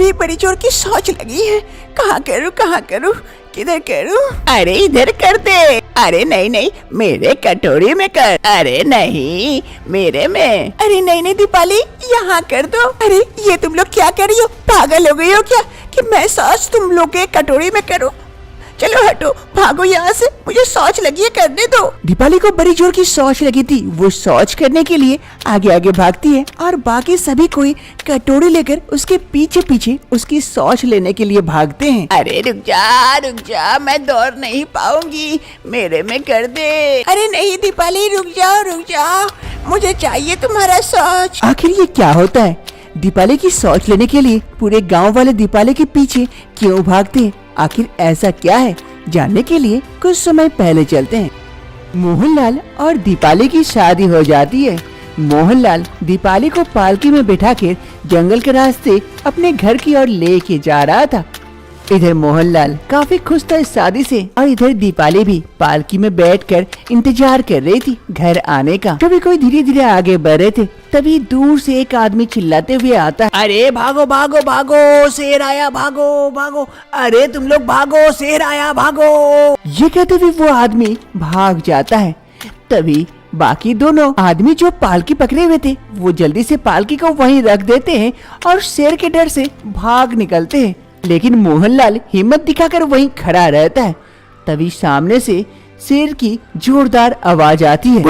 अरे बड़ी जोर की सोच लगी है, कहाँ करूँ किधर करूँ? अरे इधर कर दे। अरे नहीं नहीं, मेरे कटोरी में कर। अरे नहीं, मेरे में। अरे नहीं दीपाली, यहाँ कर दो। अरे ये तुम लोग क्या कर रही हो? पागल हो गई हो क्या कि मैं सॉस तुम लोग के कटोरी में करूँ? चलो हटो, भागो यहाँ से, मुझे शौच लगी है, करने दो। दीपाली को बड़ी जोर की शौच लगी थी। वो शौच करने के लिए आगे आगे भागती है और बाकी सभी कोई कटोरी लेकर उसके पीछे पीछे उसकी शौच लेने के लिए भागते हैं। अरे रुक जा, मैं दौड़ नहीं पाऊंगी, मेरे में कर दे। अरे नहीं दीपाली, रुक जाओ, मुझे चाहिए तुम्हारा शौच। आखिर ये क्या होता है? दीपाली की शौच लेने के लिए पूरे गाँव वाले दीपाली के पीछे क्यों भागते हैं? आखिर ऐसा क्या है? जानने के लिए कुछ समय पहले चलते हैं। मोहनलाल और दीपाली की शादी हो जाती है। मोहनलाल दीपाली को पालकी में बिठाकर जंगल के रास्ते अपने घर की ओर लेके जा रहा था। इधर मोहनलाल काफी खुश था इस शादी से और इधर दीपाली भी पालकी में बैठकर इंतजार कर रही थी घर आने का। कभी कोई धीरे धीरे आगे बढ़ रहे थे, तभी दूर से एक आदमी चिल्लाते हुए आता है, अरे भागो भागो भागो, शेर आया, भागो भागो, अरे तुम लोग भागो, शेर आया, भागो। ये कहते हुए वो आदमी भाग जाता है। तभी बाकी दोनों आदमी जो पालकी पकड़े हुए थे वो जल्दी से पालकी को वहीं रख देते हैं और शेर के डर से भाग निकलते हैं। लेकिन मोहनलाल हिम्मत दिखाकर वहीं खड़ा रहता है। तभी सामने से शेर की जोरदार आवाज आती है।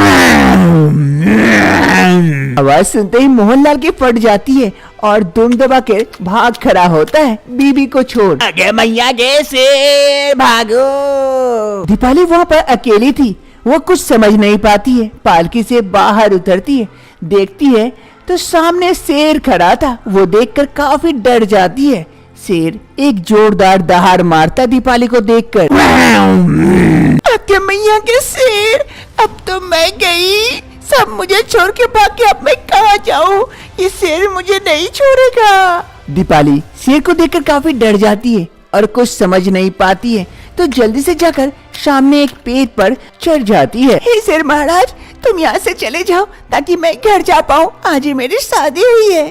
आवाज सुनते ही मोहनलाल की फट जाती है और दुम दबा के भाग खड़ा होता है बीबी को छोड़। अगे मैया गे शेर, भागो। दीपाली वहाँ पर अकेली थी, वो कुछ समझ नहीं पाती है। पालकी से बाहर उतरती है, देखती है तो सामने शेर खड़ा था। वो देखकर काफी डर जाती है। शेर एक जोरदार दहाड़ मारता दीपाली को देखकर। अरे मैया के शेर, अब तो मैं गई, सब मुझे छोड़ के भाग के, अब मैं कहाँ जाऊँ? ये शेर मुझे नहीं छोड़ेगा। दीपाली शेर को देखकर काफी डर जाती है और कुछ समझ नहीं पाती है, तो जल्दी से जाकर सामने एक पेड़ पर चढ़ जाती है। हे शेर महाराज, तुम यहाँ से चले जाओ ताकि मैं घर जा पाऊँ, आज ही मेरी शादी हुई है।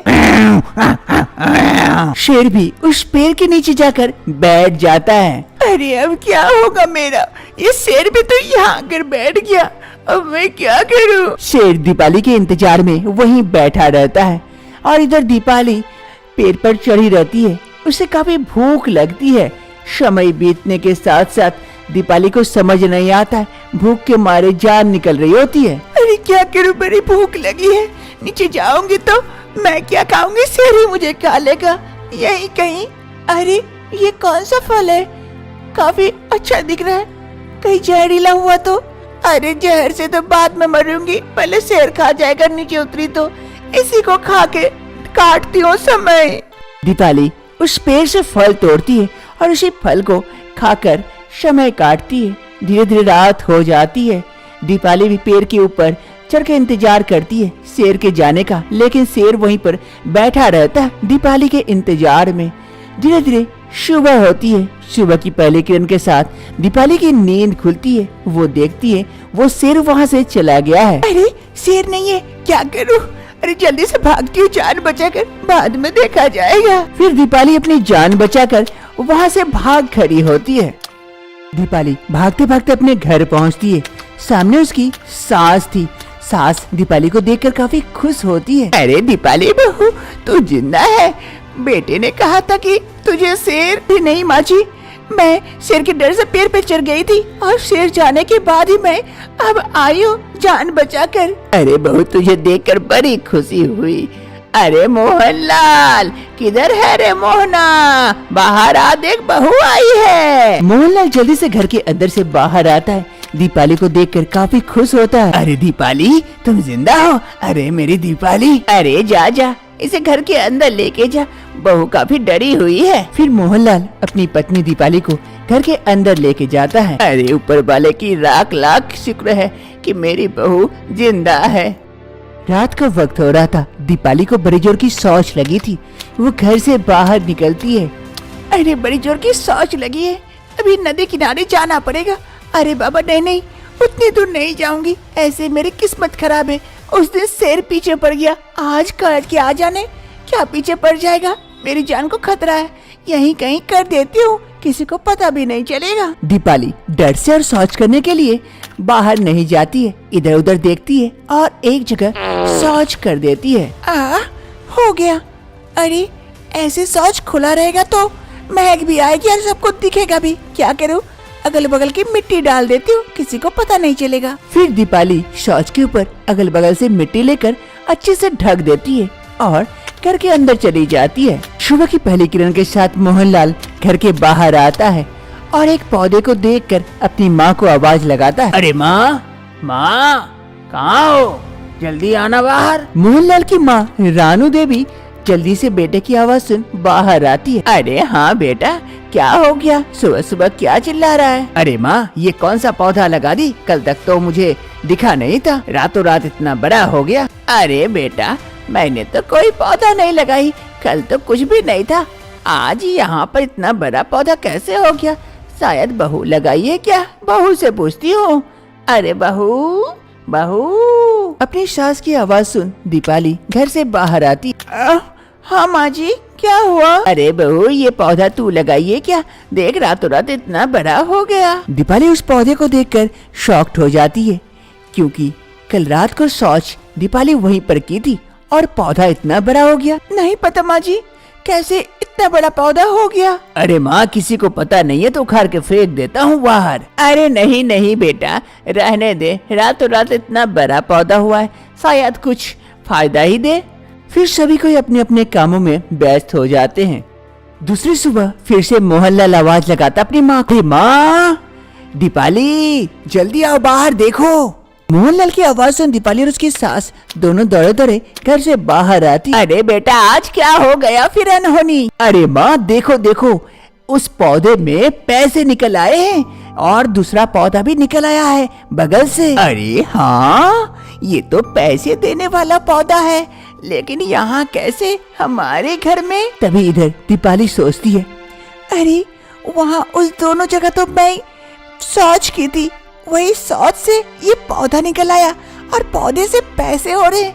शेर भी उस पेड़ के नीचे जाकर बैठ जाता है। अरे अब क्या होगा मेरा? ये शेर भी तो यहाँ आकर बैठ गया, अब मैं क्या करूँ? शेर दीपाली के इंतजार में वहीं बैठा रहता है और इधर दीपाली पेड़ पर चढ़ी रहती है। उसे काफी भूख लगती है। समय बीतने के साथ साथ दीपाली को समझ नहीं आता है, भूख के मारे जान निकल रही होती है। अरे क्या करूं, बड़ी भूख लगी है, नीचे जाऊंगी तो मैं क्या खाऊंगी? शेर ही मुझे खा लेगा यही कहीं। अरे ये कौन सा फल है? काफी अच्छा दिख रहा है, कहीं जहरीला हुआ तो? अरे जहर से तो बाद में मरूंगी, पहले शेर खा जाएगा, नीचे उतरी तो इसी को खा के काटती हूँ समय। दीपाली उस पेड़ से फल तोड़ती है और उसी फल को खाकर समय काटती है। धीरे धीरे रात हो जाती है। दीपाली भी पेड़ के ऊपर चढ़ के इंतजार करती है शेर के जाने का, लेकिन शेर वहीं पर बैठा रहता है दीपाली के इंतजार में। धीरे धीरे सुबह होती है। सुबह की पहली किरण के साथ दीपाली की नींद खुलती है। वो देखती है वो शेर वहाँ से चला गया है। अरे शेर नहीं है, क्या करूँ? अरे जल्दी से भागती हूँ जान बचाकर, बाद में देखा जाएगा। फिर दीपाली अपनी जान बचाकर वहाँ से भाग खड़ी होती है। दीपाली भागते भागते अपने घर पहुँचती है। सामने उसकी सास थी। सास दीपाली को देखकर काफी खुश होती है। अरे दीपाली बहू, तू जिंदा है। बेटे ने कहा था कि तुझे शेर भी नहीं माची। मैं शेर के डर से पेड़ पे चढ़ गई थी और शेर जाने के बाद ही मैं अब आई हूँ जान बचाकर। अरे बहू, तुझे देखकर बड़ी खुशी हुई। अरे मोहनलाल, किधर है रे मोहना? बाहर आ देख, बहू आई है। मोहनलाल जल्दी से घर के अंदर से बाहर आता है। दीपाली को देखकर काफी खुश होता है। अरे दीपाली, तुम जिंदा हो? अरे मेरी दीपाली, अरे जा जा, इसे घर के अंदर लेके जा, बहू काफी डरी हुई है। फिर मोहनलाल अपनी पत्नी दीपाली को घर के अंदर लेके जाता है। अरे ऊपर वाले की लाख लाख शुक्र है कि मेरी बहू जिंदा है। रात का वक्त हो रहा था। दीपाली को बड़ी जोर की शौच लगी थी। वो घर से बाहर निकलती है। अरे बड़ी जोर की शौच लगी है, अभी नदी किनारे जाना पड़ेगा। अरे बाबा नहीं, उतनी दूर नहीं जाऊंगी, ऐसे मेरी किस्मत खराब है। उस दिन शेर पीछे पड़ गया, आज काट के आ जाने क्या पीछे पड़ जाएगा। मेरी जान को खतरा है, यहीं कहीं कर देती हूँ, किसी को पता भी नहीं चलेगा। दीपाली डर से और शौच करने के लिए बाहर नहीं जाती है, इधर उधर देखती है और एक जगह शौच कर देती है। हो गया। अरे ऐसे शौच खुला रहेगा तो महक भी आएगी और सबको दिखेगा भी। क्या करूँ, अगल बगल की मिट्टी डाल देती हूँ, किसी को पता नहीं चलेगा। फिर दीपाली शौच के ऊपर अगल बगल से मिट्टी लेकर अच्छे से ढक देती है और घर के अंदर चली जाती है। सुबह की पहली किरण के साथ मोहनलाल घर के बाहर आता है और एक पौधे को देखकर अपनी माँ को आवाज लगाता है। अरे माँ, माँ कहाँ हो, जल्दी आना बाहर। मोहनलाल की माँ रानू देवी जल्दी से बेटे की आवाज सुन बाहर आती है। अरे हाँ बेटा, क्या हो गया, सुबह सुबह क्या चिल्ला रहा है? अरे माँ, ये कौन सा पौधा लगा दी, कल तक तो मुझे दिखा नहीं था, रातों रात इतना बड़ा हो गया। अरे बेटा, मैंने तो कोई पौधा नहीं लगाई, कल तो कुछ भी नहीं था, आज यहाँ पर इतना बड़ा पौधा कैसे हो गया? शायद बहू लगाई है क्या? बहू से पूछती हूँ। अरे बहू, बहू। अपनी सास की आवाज सुन दीपाली घर से बाहर आती। हाँ माँ जी, क्या हुआ? अरे बहू, ये पौधा तू लगाई है क्या? देख रातों रात इतना बड़ा हो गया। दीपाली उस पौधे को देखकर शॉक्ड हो जाती है, क्योंकि कल रात को शौच दीपाली वहीं पर की थी और पौधा इतना बड़ा हो गया। नहीं पता माँ जी, कैसे इतना बड़ा पौधा हो गया? अरे माँ, किसी को पता नहीं है तो उखाड़ के फेंक देता हूँ बाहर। अरे नहीं नहीं बेटा, रहने दे, रातों रात इतना बड़ा पौधा हुआ है, शायद कुछ फायदा ही दे। फिर सभी कोई अपने अपने कामों में व्यस्त हो जाते हैं। दूसरी सुबह फिर से मोहनलाल आवाज लगाता अपनी माँ को। माँ, दीपाली जल्दी आओ बाहर देखो। मोहनलाल की आवाज सुन दीपाली और उसकी सास दोनों दौड़े दौड़े घर से बाहर आती। अरे बेटा, आज क्या हो गया फिर अनहोनी? अरे माँ देखो देखो, उस पौधे में पैसे निकल आए हैं और दूसरा पौधा भी निकल आया है बगल से। अरे हाँ, ये तो पैसे देने वाला पौधा है, लेकिन यहाँ कैसे हमारे घर में? तभी इधर दीपाली सोचती है, अरे वहाँ उस दोनों जगह तो मैं शौच की थी, वही शौच से ये पौधा निकल आया और पौधे से पैसे हो रहे,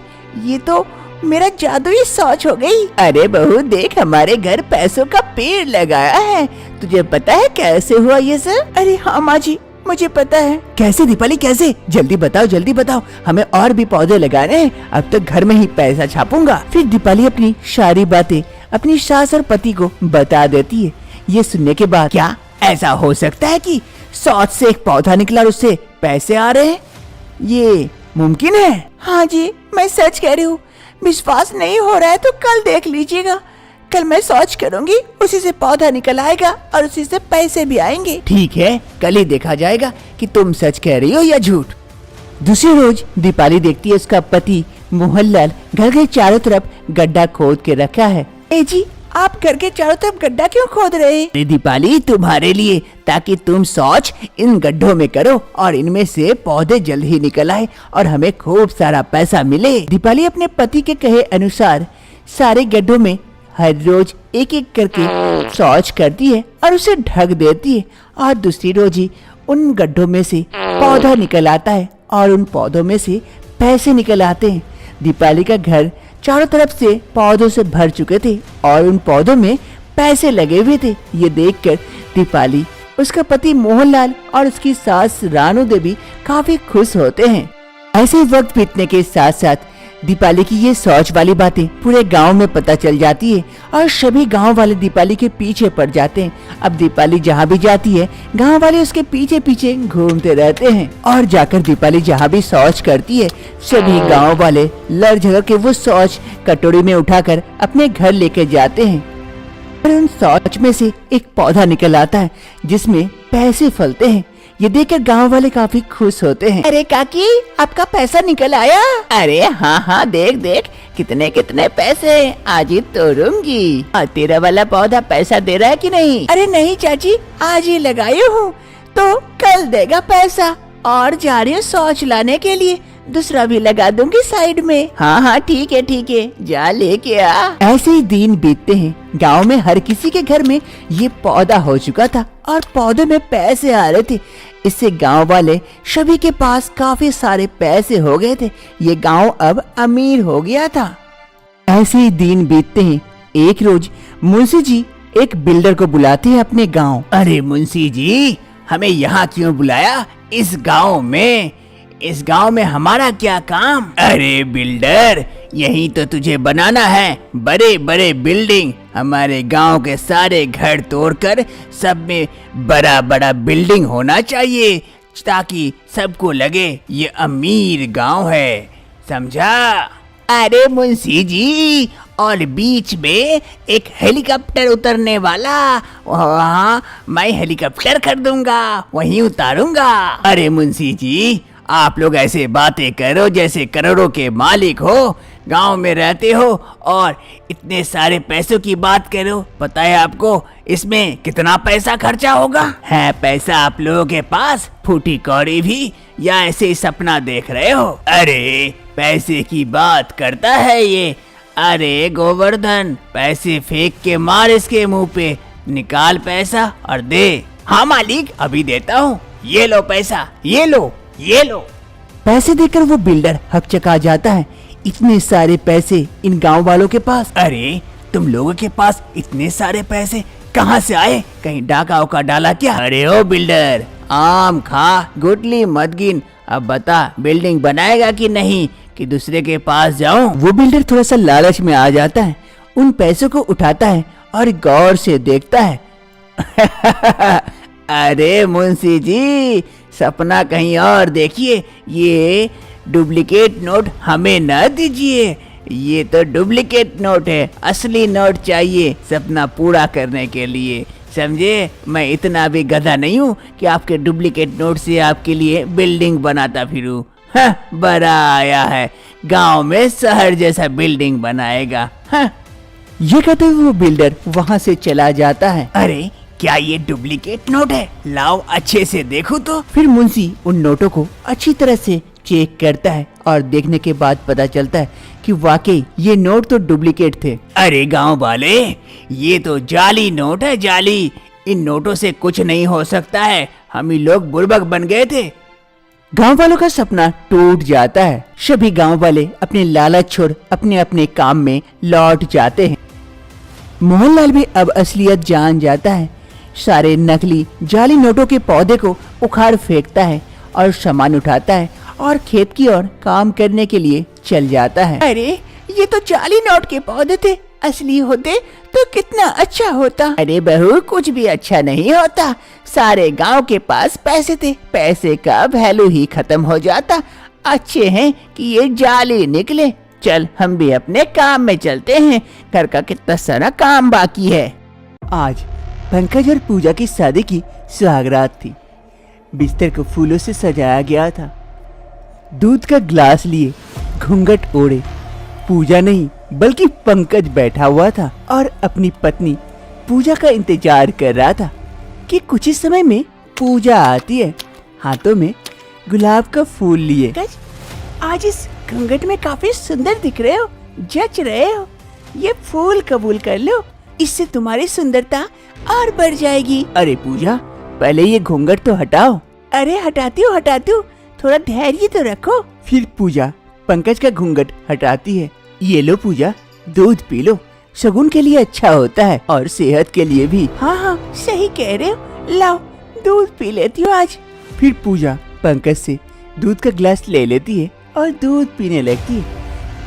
ये तो मेरा जादुई शौच हो गई। अरे बहू देख, हमारे घर पैसों का पेड़ लगाया है, तुझे पता है कैसे हुआ ये सब? अरे हाँ माँ जी, मुझे पता है। कैसे दीपाली, कैसे? जल्दी बताओ जल्दी बताओ, हमें और भी पौधे लगाने हैं, अब तक घर में ही पैसा छापूंगा। फिर दीपाली अपनी सारी बातें अपनी सास और पति को बता देती है। ये सुनने के बाद, क्या ऐसा हो सकता है कि शौच से एक पौधा निकला और उससे पैसे आ रहे हैं? ये मुमकिन है? हाँ जी, मैं सच कह रही हूँ, विश्वास नहीं हो रहा है तो कल देख लीजिएगा, कल मैं शौच करूंगी, उसी से पौधा निकल आएगा और उसी से पैसे भी आएंगे। ठीक है, कल ही देखा जाएगा कि तुम सच कह रही हो या झूठ। दूसरी रोज दीपाली देखती है उसका पति मोहनलाल घर के चारों तरफ गड्ढा खोद के रखा है। ए जी, आप घर के चारों तरफ गड्ढा क्यों खोद रहे हैं? दीपाली, तुम्हारे लिए, ताकि तुम शौच इन गड्ढों में करो और इनमें से पौधे जल्द ही निकल आए और हमें खूब सारा पैसा मिले। दीपाली अपने पति के कहे अनुसार सारे गड्ढों में हर रोज एक एक करके शौच करती है और उसे ढक देती है और दूसरी रोज ही उन गड्ढों में से पौधा निकल आता है और उन पौधों में से पैसे निकल आते हैं। दीपाली का घर चारों तरफ से पौधों से भर चुके थे और उन पौधों में पैसे लगे हुए थे। ये देखकर दीपाली, उसका पति मोहनलाल और उसकी सास रानू देवी काफी खुश होते हैं। ऐसे वक्त बीतने के साथ साथ दीपाली की ये शौच वाली बातें पूरे गांव में पता चल जाती है और सभी गांव वाले दीपाली के पीछे पड़ जाते हैं। अब दीपाली जहाँ भी जाती है, गांव वाले उसके पीछे पीछे घूमते रहते हैं और जाकर दीपाली जहाँ भी शौच करती है, सभी गांव वाले लड़ झगड़ के वो शौच कटोरी में उठाकर अपने घर लेके जाते हैं और उन शौच में से एक पौधा निकल आता है जिसमें पैसे फलते हैं। ये देखकर गांव वाले काफी खुश होते हैं। अरे काकी, आपका पैसा निकल आया? अरे हाँ हाँ, देख देख कितने कितने पैसे, आज ही तोड़ूंगी। और तेरा वाला पौधा पैसा दे रहा है कि नहीं? अरे नहीं चाची, आज ही लगाई हूँ तो कल देगा पैसा, और जा रही हूँ शौच लाने के लिए, दूसरा भी लगा दूंगी साइड में। हाँ हाँ ठीक है, जा लेके आ। ऐसे ही दिन बीतते हैं। गांव में हर किसी के घर में ये पौधा हो चुका था और पौधे में पैसे आ रहे थे। इससे गांव वाले सभी के पास काफी सारे पैसे हो गए थे। ये गांव अब अमीर हो गया था। ऐसे ही दिन बीतते हैं। एक रोज मुंशी जी एक बिल्डर को बुलाते हैं अपने गांव। अरे मुंशी जी, हमें यहाँ क्यों बुलाया? इस गांव में हमारा क्या काम? अरे बिल्डर, यही तो तुझे बनाना है बड़े बड़े बिल्डिंग। हमारे गांव के सारे घर तोड़कर सब में बड़ा बड़ा बिल्डिंग होना चाहिए, ताकि सबको लगे ये अमीर गांव है, समझा? अरे मुंशी जी, और बीच में एक हेलीकॉप्टर उतरने वाला, वहाँ मैं हेलीकॉप्टर कर दूंगा, वहीं उतारूंगा। अरे मुंशी जी, आप लोग ऐसे बातें करो जैसे करोड़ों के मालिक हो, गांव में रहते हो और इतने सारे पैसों की बात करो। पता है आपको इसमें कितना पैसा खर्चा होगा? है पैसा आप लोगों के पास फूटी कौड़ी भी, या ऐसे ही सपना देख रहे हो? अरे पैसे की बात करता है ये। अरे गोवर्धन, पैसे फेंक के मार इसके मुंह पे, निकाल पैसा और दे। हाँ मालिक, अभी देता हूँ, ये लो पैसा, ये लो। पैसे देकर वो बिल्डर हकचका जाता है। इतने सारे पैसे इन गांव वालों के पास। अरे तुम लोगों के पास इतने सारे पैसे कहाँ से आए? कहीं डाका का डाला क्या? अरे ओ बिल्डर, आम खा, गुटली मत गिन। अब बता, बिल्डिंग बनाएगा कि नहीं, कि दूसरे के पास जाऊं? वो बिल्डर थोड़ा सा लालच में आ जाता है, उन पैसों को उठाता है और गौर से देखता है। अरे मुंशी जी, सपना कहीं और देखिए, ये डुप्लीकेट नोट हमें न दीजिए, ये तो डुप्लीकेट नोट है, असली नोट चाहिए सपना पूरा करने के लिए, समझे? मैं इतना भी गधा नहीं हूँ कि आपके डुप्लीकेट नोट से आपके लिए बिल्डिंग बनाता फिरूं। हाँ, बड़ा आया है, गांव में शहर जैसा बिल्डिंग बनाएगा। हाँ। ये कहते हुए वो बिल्डर वहाँ से चला जाता है। अरे क्या ये डुप्लीकेट नोट है? लाओ अच्छे से देखो तो। फिर मुंशी उन नोटों को अच्छी तरह से चेक करता है और देखने के बाद पता चलता है कि वाकई ये नोट तो डुप्लीकेट थे। अरे गांव वाले, ये तो जाली नोट है, जाली। इन नोटों से कुछ नहीं हो सकता है, हम ही लोग बुड़बक बन गए थे। गांव वालों का सपना टूट जाता है। सभी गांव वाले अपने लालच छोड़ अपने अपने काम में लौट जाते हैं। मोहनलाल भी अब असलियत जान जाता है। सारे नकली जाली नोटों के पौधे को उखाड़ फेंकता है और सामान उठाता है और खेत की ओर काम करने के लिए चल जाता है। अरे ये तो जाली नोट के पौधे थे, असली होते तो कितना अच्छा होता। अरे बहू, कुछ भी अच्छा नहीं होता, सारे गांव के पास पैसे थे, पैसे का वैल्यू ही खत्म हो जाता। अच्छे हैं कि ये जाली निकले। चल हम भी अपने काम में चलते हैं, घर का कितना सारा काम बाकी है। आज पंकज और पूजा की शादी की सुहागरात थी। बिस्तर को फूलों से सजाया गया था। दूध का ग्लास लिए घूंघट ओढ़े पूजा नहीं बल्कि पंकज बैठा हुआ था और अपनी पत्नी पूजा का इंतजार कर रहा था कि कुछ ही समय में पूजा आती है, हाथों में गुलाब का फूल लिए। आज इस घूंघट में काफी सुंदर दिख रहे हो, जच रहे हो। ये फूल कबूल कर लो, इससे तुम्हारी सुंदरता और बढ़ जाएगी। अरे पूजा, पहले ये घूंघट तो हटाओ। अरे हटाती हूँ, थोड़ा धैर्य तो रखो। फिर पूजा पंकज का घूंघट हटाती है। ये लो पूजा, दूध पी लो, शगुन के लिए अच्छा होता है और सेहत के लिए भी। हाँ, सही कह रहे हो, लाओ दूध पी लेती हूँ आज। फिर पूजा पंकज से दूध का गिलास ले लेती है और दूध पीने लगती है।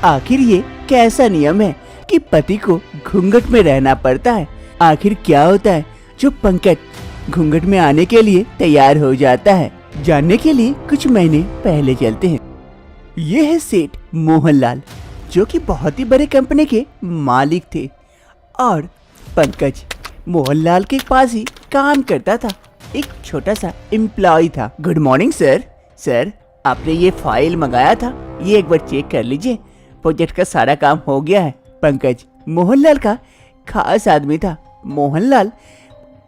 आखिर ये कैसा नियम है कि पति को घूंघट में रहना पड़ता है? आखिर क्या होता है जो पंकज घूंघट में आने के लिए तैयार हो जाता है? जानने के लिए कुछ महीने पहले चलते हैं। ये है सेठ मोहनलाल, जो कि बहुत ही बड़े कंपनी के मालिक थे और पंकज मोहनलाल के पास ही काम करता था, एक छोटा सा एम्प्लॉय था। Good morning sir. सर, आपने ये फाइल मंगाया था, ये एक बार चेक कर लीजिए, प्रोजेक्ट का सारा काम हो गया है। पंकज मोहनलाल का खास आदमी था। मोहनलाल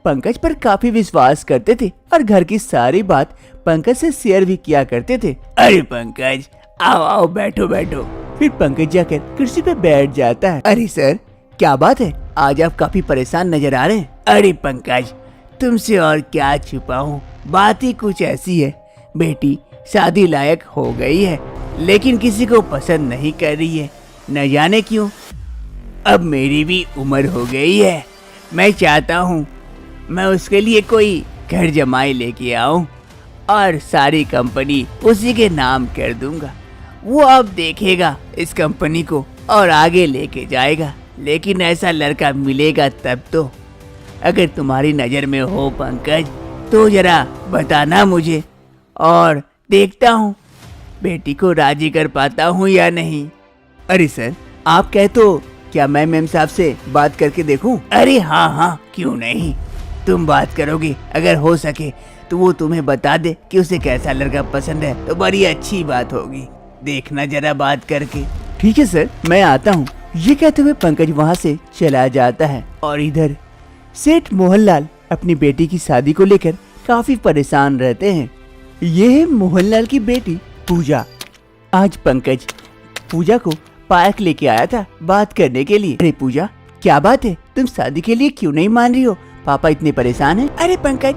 पंकज पर काफी विश्वास करते थे और घर की सारी बात पंकज से शेयर भी किया करते थे। अरे पंकज, आओ आओ, बैठो बैठो। फिर पंकज जाकर कुर्सी पे बैठ जाता है। अरे सर, क्या बात है, आज आप काफी परेशान नजर आ रहे हैं। अरे पंकज, तुमसे और क्या छुपाऊं, बात ही कुछ ऐसी है। बेटी शादी लायक हो गई है, लेकिन किसी को पसंद नहीं कर रही है, न जाने क्यों। अब मेरी भी उम्र हो गई है, मैं चाहता हूँ मैं उसके लिए कोई घर जमाई लेके आऊं और सारी कंपनी उसी के नाम कर दूंगा। वो अब देखेगा इस कंपनी को और आगे लेके जाएगा। लेकिन ऐसा लड़का मिलेगा तब तो। अगर तुम्हारी नज़र में हो पंकज तो जरा बताना मुझे, और देखता हूँ बेटी को राजी कर पाता हूँ या नहीं। अरे सर, आप कहे तो क्या मैं मैम साहब से बात करके देखूं? अरे हाँ हाँ, क्यों नहीं, तुम बात करोगे। अगर हो सके तो वो तुम्हें बता दे कि उसे कैसा लड़का पसंद है तो बड़ी अच्छी बात होगी। देखना जरा बात करके। ठीक है सर, मैं आता हूँ। ये कहते हुए पंकज वहाँ से चला जाता है और इधर सेठ मोहनलाल अपनी बेटी की शादी को लेकर काफी परेशान रहते हैं। ये है मोहनलाल की बेटी पूजा। आज पंकज पूजा को पार्क लेके आया था बात करने के लिए। अरे पूजा, क्या बात है, तुम शादी के लिए क्यों नहीं मान रही हो? पापा इतने परेशान हैं। अरे पंकज,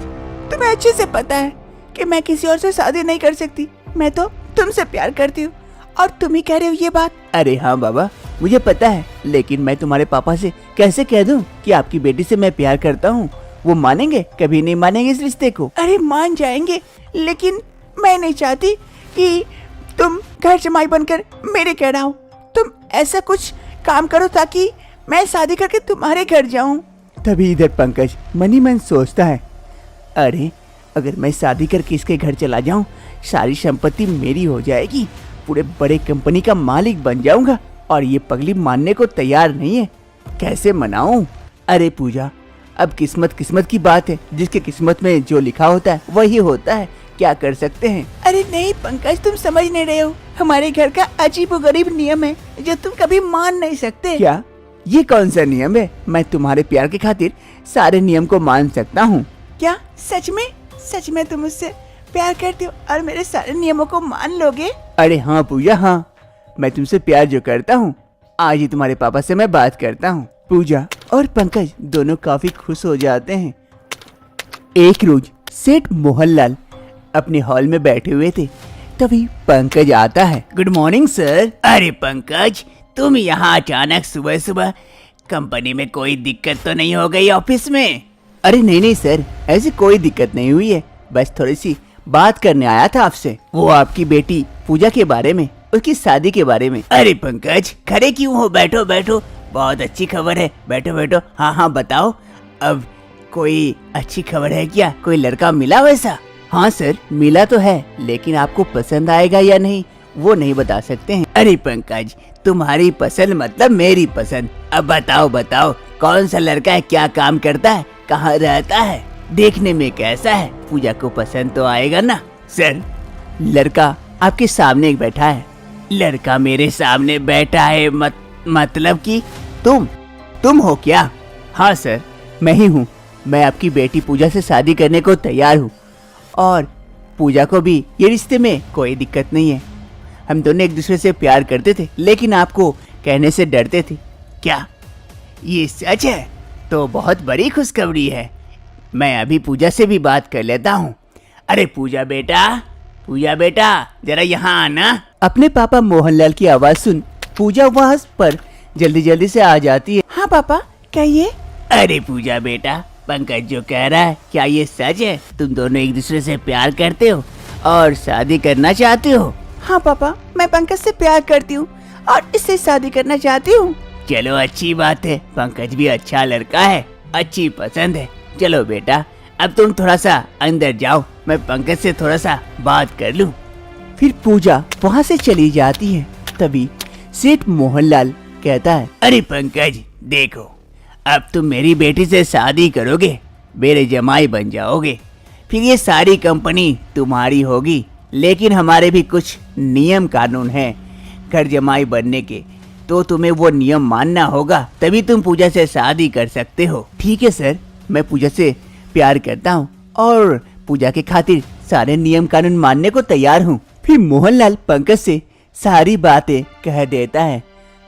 तुम्हें अच्छे से पता है कि मैं किसी और से शादी नहीं कर सकती। मैं तो तुमसे प्यार करती हूँ और तुम ही कह रहे हो ये बात। अरे हाँ बाबा, मुझे पता है, लेकिन मैं तुम्हारे पापा से कैसे कह दूं कि आपकी बेटी से मैं प्यार करता हूँ? वो मानेंगे? कभी नहीं मानेंगे इस रिश्ते को। अरे मान जाएंगे, लेकिन मैं नहीं चाहती कि तुम घर जमाई बनकर मेरे कह रहा हो। तुम ऐसा कुछ काम करो ताकि मैं शादी करके तुम्हारे घर जाऊं। तभी इधर पंकज मनी मन सोचता है, अरे अगर मैं शादी करके इसके घर चला जाऊं, सारी संपत्ति मेरी हो जाएगी, पूरे बड़े कंपनी का मालिक बन जाऊंगा। और ये पगली मानने को तैयार नहीं है, कैसे मनाऊं? अरे पूजा, अब किस्मत किस्मत की बात है, जिसके किस्मत में जो लिखा होता है वही होता है, क्या कर सकते हैं। अरे नहीं पंकज, तुम समझ नहीं रहे हो। हमारे घर का अजीबोगरीब नियम है जो तुम कभी मान नहीं सकते। क्या? ये कौन सा नियम है? मैं तुम्हारे प्यार के खातिर सारे नियम को मान सकता हूँ। क्या सच में? सच में तुम मुझसे प्यार करते हो और मेरे सारे नियमों को मान लोगे? अरे हाँ पूजा, हाँ, मैं तुमसे प्यार जो करता हूँ, आज ही तुम्हारे पापा से मैं बात करता हूँ। पूजा और पंकज दोनों काफी खुश हो जाते हैं। एक रोज सेठ मोहनलाल अपने हॉल में बैठे हुए थे, तभी पंकज आता है। Good morning sir. अरे पंकज, तुम यहाँ अचानक सुबह सुबह, कंपनी में कोई दिक्कत तो नहीं हो गई ऑफिस में? अरे नहीं नहीं सर, ऐसी कोई दिक्कत नहीं हुई है, बस थोड़ी सी बात करने आया था आपसे, वो आपकी बेटी पूजा के बारे में, उसकी शादी के बारे में। अरे पंकज, खड़े क्यों हो? बैठो बैठो, बहुत अच्छी खबर है, बैठो बैठो। हाँ हाँ बताओ, अब कोई अच्छी खबर है क्या? कोई लड़का मिला वैसा? हाँ सर, मिला तो है, लेकिन आपको पसंद आएगा या नहीं वो नहीं बता सकते हैं। अरे पंकज, तुम्हारी पसंद मतलब मेरी पसंद। अब बताओ बताओ, कौन सा लड़का है, क्या काम करता है, कहाँ रहता है, देखने में कैसा है? पूजा को पसंद तो आएगा ना? सर, लड़का आपके सामने बैठा है। लड़का मेरे सामने बैठा है? मतलब कि तुम हो क्या? हाँ सर, मैं ही हूँ। मैं आपकी बेटी पूजा से शादी करने को तैयार हूँ और पूजा को भी ये रिश्ते में कोई दिक्कत नहीं है। हम दोनों एक दूसरे से प्यार करते थे, लेकिन आपको कहने से डरते थे। क्या ये सच है? तो बहुत बड़ी खुशखबरी है। मैं अभी पूजा से भी बात कर लेता हूँ। अरे पूजा बेटा जरा यहाँ आना। अपने पापा मोहनलाल की आवाज सुन पूजा वहाँ पर जल्दी जल्दी से आ जाती है। हाँ पापा, कहिए। अरे पूजा बेटा, पंकज जो कह रहा है क्या ये सच है? तुम दोनों एक दूसरे से प्यार करते हो और शादी करना चाहते हो? हाँ पापा, मैं पंकज से प्यार करती हूँ और इससे शादी करना चाहती हूँ। चलो अच्छी बात है, पंकज भी अच्छा लड़का है, अच्छी पसंद है। चलो बेटा, अब तुम थोड़ा सा अंदर जाओ, मैं पंकज से थोड़ा सा बात कर लूँ। फिर पूजा वहाँ से चली जाती है। तभी सेठ मोहनलाल कहता है, अरे पंकज देखो, अब तुम मेरी बेटी से शादी करोगे, मेरे जमाई बन जाओगे, फिर ये सारी कंपनी तुम्हारी होगी। लेकिन हमारे भी कुछ नियम कानून हैं घर जमाई बनने के, तो तुम्हें वो नियम मानना होगा, तभी तुम पूजा से शादी कर सकते हो। ठीक है सर, मैं पूजा से प्यार करता हूँ और पूजा के खातिर सारे नियम कानून मानने को तैयार हूँ। फिर मोहनलाल पंकज से सारी बातें कह देता है,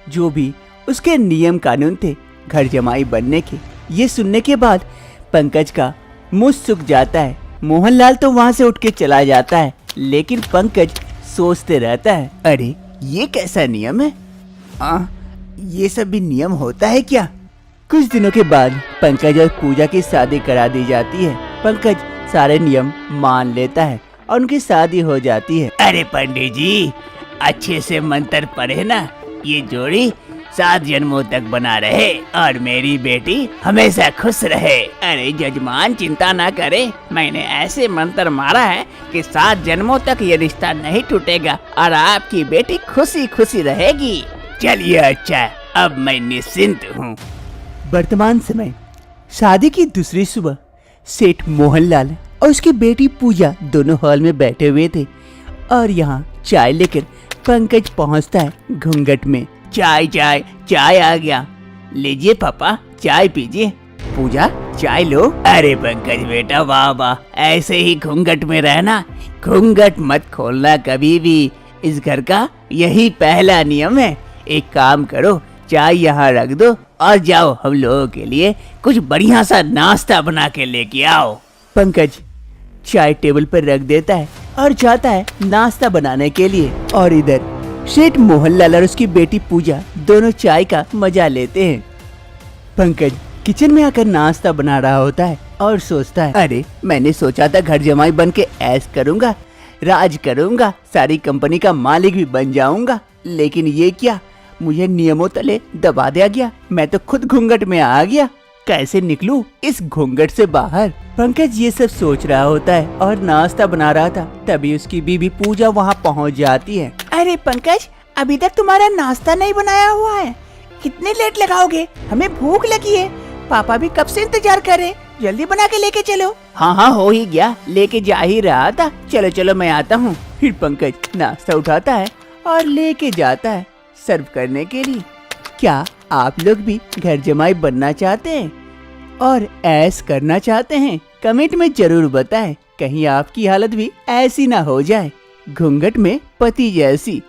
जो भी उसके नियम कानून थे घर जमाई बनने के। ये सुनने के बाद पंकज का मुंह सूख जाता है। मोहनलाल तो वहाँ से उठ के चला जाता है, लेकिन पंकज सोचते रहता है, अरे ये कैसा नियम है? ये सब भी नियम होता है क्या? कुछ दिनों के बाद पंकज और पूजा की शादी करा दी जाती है। पंकज सारे नियम मान लेता है और उनकी शादी हो जाती है। अरे पंडित जी, अच्छे से मंत्र पढ़े ना, ये जोड़ी 7 जन्मों तक बना रहे और मेरी बेटी हमेशा खुश रहे। अरे जजमान चिंता ना करे, मैंने ऐसे मंत्र मारा है कि 7 जन्मों तक ये रिश्ता नहीं टूटेगा और आपकी बेटी खुशी खुशी रहेगी। चलिए अच्छा, अब मैं निश्चिंत हूँ। वर्तमान समय शादी की दूसरी सुबह सेठ मोहनलाल और उसकी बेटी पूजा दोनों हॉल में बैठे हुए थे और यहाँ चाय लेकर पंकज पहुँचता है घूंघट में। चाय चाय चाय आ गया, लीजिए पापा चाय पीजिए। पूजा चाय लो। अरे पंकज बेटा, वाह वाह, ऐसे ही घूंघट में रहना, घूंघट मत खोलना कभी भी, इस घर का यही पहला नियम है। एक काम करो, चाय यहाँ रख दो और जाओ हम लोगों के लिए कुछ बढ़िया सा नाश्ता बना के लेके आओ। पंकज चाय टेबल पर रख देता है और जाता है नाश्ता बनाने के लिए। और इधर सेठ मोहनलाल और उसकी बेटी पूजा दोनों चाय का मजा लेते हैं। पंकज किचन में आकर नाश्ता बना रहा होता है और सोचता है, अरे मैंने सोचा था घर जमाई बन के ऐश करूंगा, राज करूंगा, सारी कंपनी का मालिक भी बन जाऊंगा, लेकिन ये क्या, मुझे नियमों तले दबा दिया गया। मैं तो खुद घूंघट में आ गया, कैसे निकलूं इस घूंघट से बाहर। पंकज ये सब सोच रहा होता है और नाश्ता बना रहा था, तभी उसकी बीबी पूजा वहाँ पहुँच जाती है। अरे पंकज, अभी तक तुम्हारा नाश्ता नहीं बनाया हुआ है, कितने लेट लगाओगे? हमें भूख लगी है, पापा भी कब से इंतजार कर रहे, जल्दी बना के लेके चलो। हाँ हाँ हो ही गया, लेके जा ही रहा था, चलो चलो मैं आता हूँ। फिर पंकज नाश्ता उठाता है और लेके जाता है सर्व करने के लिए। क्या आप लोग भी घर जमाई बनना चाहते हैं और ऐश करना चाहते हैं? कमेंट में जरूर बताएं, कहीं आपकी हालत भी ऐसी ना हो जाए घूंघट में पति जैसी।